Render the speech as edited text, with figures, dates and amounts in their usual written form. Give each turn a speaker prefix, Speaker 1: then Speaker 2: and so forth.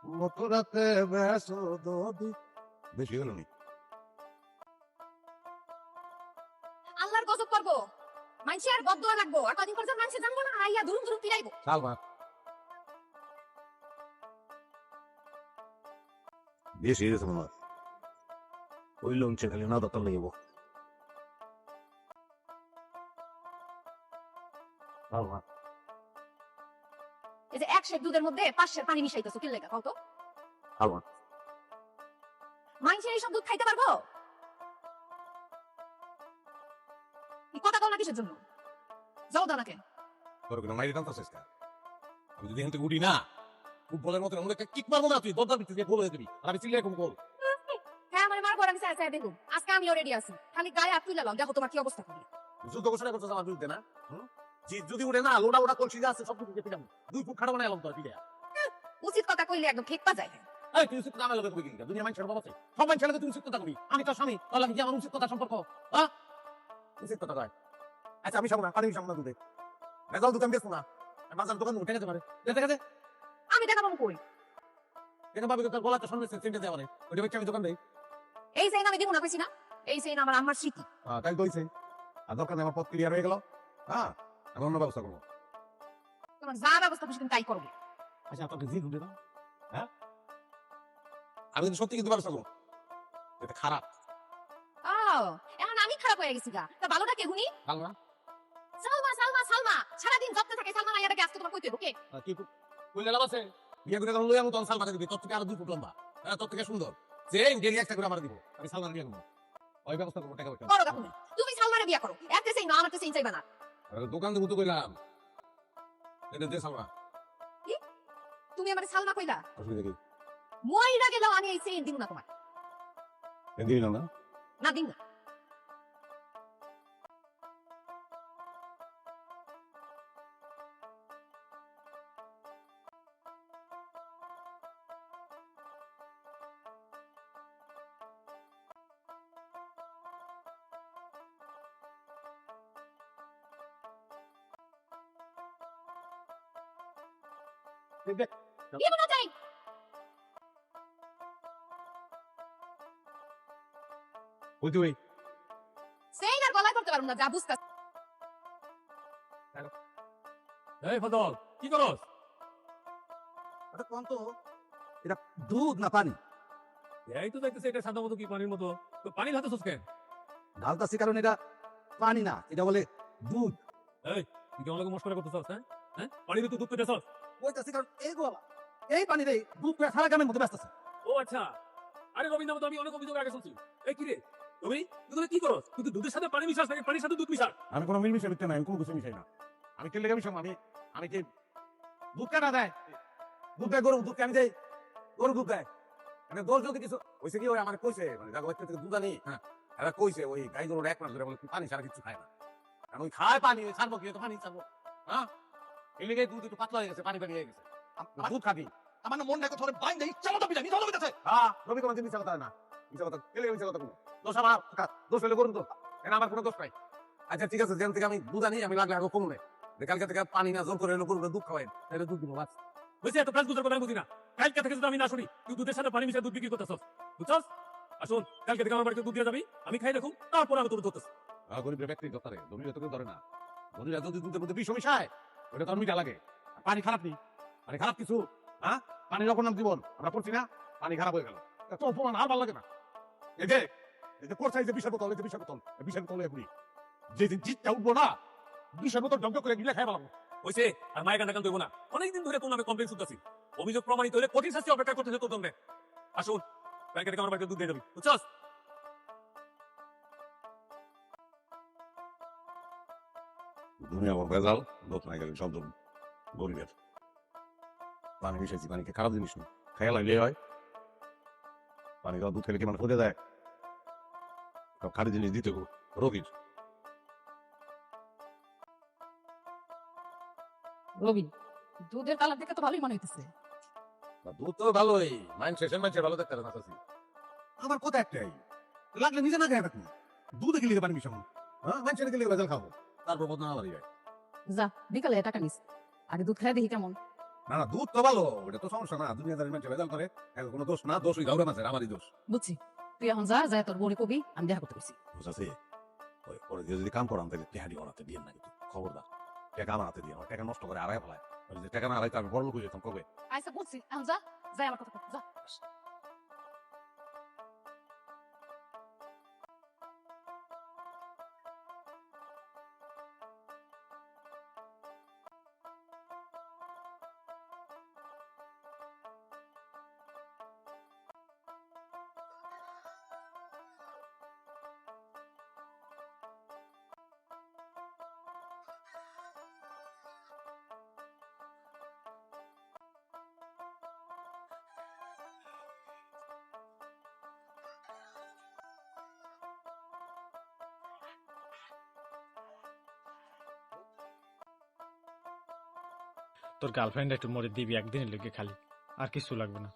Speaker 1: মথুরাতে বেসো দদি। বেশি হলো নি?
Speaker 2: আল্লাহর গজব করবো, মানসি আর বদদোয়া লাগবো, আর কদিন পর মানসি জানবো না, আইয়া দুরুম দুরুম পিরাইবো।
Speaker 1: সালমা বেশি হয়েছে মনে হয়। ওই লোন ছেলে না দরকার নেই। সালমা
Speaker 2: এই যে 1 সের দুধের মধ্যে 5 সের পানি মিশাইতেছো কি লেগা কত?
Speaker 1: সালমা
Speaker 2: মানসি এই সব দুধ খাইতে পারবো? কি কথা কও না কিসের জন্য? যাও দানাকে।
Speaker 1: তোর কোনো মাইরে টানতে শেষ কর। আমি যদি এখান থেকে উঠি না, ফুটবলের মতো আমাকে কিক মারবো না, তুই দরজার ভিতরে গোল হয়ে যাবি। আর আমি চিল্লাই কম গোল।
Speaker 2: হ্যাঁ আমার মার আমি চাই চাই দেখুন, আজকে আমিও রেডি আছি, খালি গায়ে হাত তুলে লাও, দেখো তোমার কি অবস্থা করি।
Speaker 1: যুদ্ধ ঘোষণা করছিস আমার বিরুদ্ধে না? যদি উঠে না, লোড়া ওড়া কলসি যা আছে সব কিছু কেটে যাবো। 2 ফুট খাড়া বানাই এলাম তোর পিঠে।
Speaker 2: উচিত কথা কইলে একদম ঠিক পা যায়।
Speaker 1: এই তুই উচিত নামে লোকে কই কিনকা? দুনিয়া মানুষের বাবা আছে। সব মানুষের তুই উচিত কথা কবি। আমি তোর স্বামী, তোর লাগি কি আমার উচিত কথা সম্পর্ক? হ্যাঁ? উচিত কথা কয়। আচ্ছা আমি সামনে পানি সামনে দুধে। রেজাল্ট দুধ আমি বেচবো না। বাজার দোকান উঠে গেছে পারে। দেখে গেছে?
Speaker 2: আমি দেখাবো কই?
Speaker 1: কেন ভাবি তোর গলাতে সামনে সেন্টে দেওয়া নেই। ওইটা বেচে আমি দোকান দেই।
Speaker 2: এই সেইন আমি দেখুন না কইছি না, এই সেইন আমার আম্মার স্মৃতি।
Speaker 1: তাই তো হইছে। আর দোকানে আমার পথ ক্লিয়ার হয়ে গেল। হ্যাঁ, আমি অন্য ব্যবস্থা করবো।
Speaker 2: তোমার যা ব্যবস্থা খুশি তুমি তাই করবে।
Speaker 1: আচ্ছা তোকে জি ঢুকে দাও। হ্যাঁ, আমি কিন্তু সত্যি কিন্তু ব্যবস্থা করবো। এটা খারাপ।
Speaker 2: এখন আমি খারাপ হয়ে গেছি গা, তা ভালোটা কে হুনি?
Speaker 1: ভালো না?
Speaker 2: সালমা সালমা সালমা সারাদিন জপতে থাকে, সালমা নাইয়াটাকে আজকে তোমার কইতে হবে কে?
Speaker 1: কি কইলে লাভ আছে? বিয়ে করে যখন লই আমি তখন সালমাকে দিবি। তোর থেকে আরো 2 ফুট লম্বা। হ্যাঁ, তোর থেকে সুন্দর। যে ডেলি একটা করে আমার দিব। আমি সালমান বিয়ে করবো। ওই ব্যবস্থা করবো, টাকা পয়সা।
Speaker 2: করো দেখুন, তুমি সালমারে বিয়া করো, এতে সেই না আমারতে সেই চাইবা না।
Speaker 1: দোকান দেবো তো কইলাম। এটা দে সালমা।
Speaker 2: কি তুমি আমারে সালমা কইলা?
Speaker 1: অসুবিধা কি?
Speaker 2: মইরা গেলাও আমি এই সেই দিব না তোমার।
Speaker 1: দিবি না না?
Speaker 2: না দিন না।
Speaker 1: দেখ
Speaker 2: দিব না চাই।
Speaker 1: ওই তুই
Speaker 2: সেই আর গলায় করতে পারবো না, যা বুঝতা।
Speaker 3: এই ফদল কি করস?
Speaker 4: আরে কোন তো এটা দুধ না পানি?
Speaker 3: এই তো দেখতেছি এটা সাদা মতো কি পানির মতো, তো পানি ঢালতেছস কেন?
Speaker 4: ঢালতাছি কারণ এটা পানি না, এটা বলে দুধ।
Speaker 3: এই তুই কেমন লাগে মস্করা করতেছস? হ্যাঁ হ্যাঁ পানিতে তো দুধ পেতেছস।
Speaker 4: ওইটাছি কারণ এই গোলা এই পানি রে দুধ করে সারা গ্রামের মধ্যে ব্যস্ত আছে।
Speaker 3: ও আচ্ছা, আরে রবীন্দ্র মতো আমি অনেক অভিযোগ আগে শুনছি। এই কি রে তুমি কি করস? তুই তো দুধের সাথে পানি মিশাস নাকি পানির সাথে দুধ মিশাস?
Speaker 1: আমি কোনো মিল মিশে মিশতে নাই, আমি কোনো কিছু মিশাই না। আমি কেলে আমি আমি কি দুধ কাটা দেয়? দুধ দেয় গরু, দুধ আমি দেই গরু দুধ দেয়। মানে দোষ যদি কিছু হয়েছে কি, ওই আমার কইছে মানে জাগো বাচ্চা থেকে দুধ আনি। হ্যাঁ, এরা কইছে ওই গাই গরুর 1 মাস ধরে বলে পানি ছাড়া কিছু খায় না। কারণ ওই খায় পানি, ওই ছাড়বো কি তো পানি ছাড়বো। হ্যাঁ, এই লিগে দুধ একটু পাতলা হয়ে গেছে, পানি পানি হয়ে গেছে। দুধ খাবি
Speaker 4: আমার না মন নাই কথা বাইন দেই ইচ্ছা মতো পিটা মিছা কথা কইতাছে।
Speaker 1: হ্যাঁ, রবি কোনো মিশা কথা না, মিশা কথা কেলে মিশা কথা কোনো দোষ আমার, দোষ হইলে গরু দোষ, এখানে আমার কোনো দোষ নাই। আচ্ছা ঠিক আছে, যেখান থেকে আমি দুধ আনি আমি লাগলে আরো কমলে কালকে থেকে পানি না জোর করে গরুকে দুধ খাওয়াই, তাহলে দুধ দিব বাস।
Speaker 3: বুঝছি এত প্রাণ দুধের কথা আমি বুঝি না। কালকে থেকে যদি আমি না শুনি তুই দুধের সাথে পানি মিশিয়ে দুধ বিক্রি করতেছস, বুঝছস? আসুন কালকে থেকে আমার বাড়িতে দুধ দিয়ে যাবি, আমি খাই রাখুন, তারপর আমি তোর ধরতেছি।
Speaker 1: গরিবের ব্যক্তি দরকারে ধনীরা তোকে ধরে না। ধনীরা যদি দুধের মধ্যে বিষ মিশায় ওটা তো মিঠা লাগে। পানি খারাপ নেই, পানি খারাপ কিছু? হ্যাঁ, পানির অপর নাম জীবন, আমরা পড়ছি না? পানি খারাপ হয়ে গেল, তো অপমান আর ভালো লাগে না। এই যে করছাই যে বিষের বোতল, এই যে বিষের বোতল, বিষের বোতলে এগুলি যেদিন জিতটা উঠবো না, বিষের বোতল ডঙ্গ করে গিলে খাই ভালো।
Speaker 3: হইছে আর মায়ের কান্না কান দেবো না। অনেকদিন ধরে তোর নামে কমপ্লেন শুনতেছি, অভিযোগ প্রমাণিত হলে কঠিন শাস্তি অপেক্ষা করতেছে তোর জন্য। আসুন কালকে থেকে আমার বাড়িতে দুধ দিয়ে যাবি, বুঝছস?
Speaker 1: দুনিয়া বড় ভেজাল, লোক নাই গেলে সব গরিবের। পানি মিশাইছি, পানিকে খারাপ জিনিস নেই, খেয়াল হইলে হয়। পানি খাওয়া দুধ খেলে কি মানে করে দেয়? সব খারাপ জিনিস দিতে রোগীর।
Speaker 2: রবি, দুধের কালার দেখে তো ভালোই মনে হইতেছে।
Speaker 1: দুধ তো ভালোই, মানুষের ভালো দেখতে না। আমার কথা একটাই, লাগলে নিজে না খাই রাখুন, দুধে গেলে পানি মিশাবো। হ্যাঁ, মানুষের গেলে ভেজাল খাবো, তারপর বদনা আবার যায়।
Speaker 2: যা বিকালে টাকা নিস, আগে দুধ খাই দেখি কেমন।
Speaker 1: না না দুধ তো ভালো, ওটা তো সমস্যা না, দুনিয়াদারি মানুষ ভেজাল করে, এর কোনো দোষ না, দোষ ওই গাউরা মাছের, আমারই দোষ।
Speaker 2: বুঝছি, তুই এখন যা যা তোর বউরে কবি আমি দেখা করতে গেছি।
Speaker 1: বুঝাছে ওই পরে দিয়ে যদি কাম করান তাহলে টেহাডি ওনাতে দিয়ে না, কিন্তু খবরদার টাকা আমার হাতে দিয়ে, আমার টাকা নষ্ট করে আড়াই ফেলায়, ওই যে টাকা না আড়াইতে আমি বড় লোক হয়ে যেতাম কবে।
Speaker 2: আচ্ছা বুঝছি, এখন যা যাই আমার কথা কর, যা।
Speaker 5: তোর গার্লফ্রেন্ড একটু মরে দিবি একদিনের লেগে খালি, আর কিছু লাগবে না।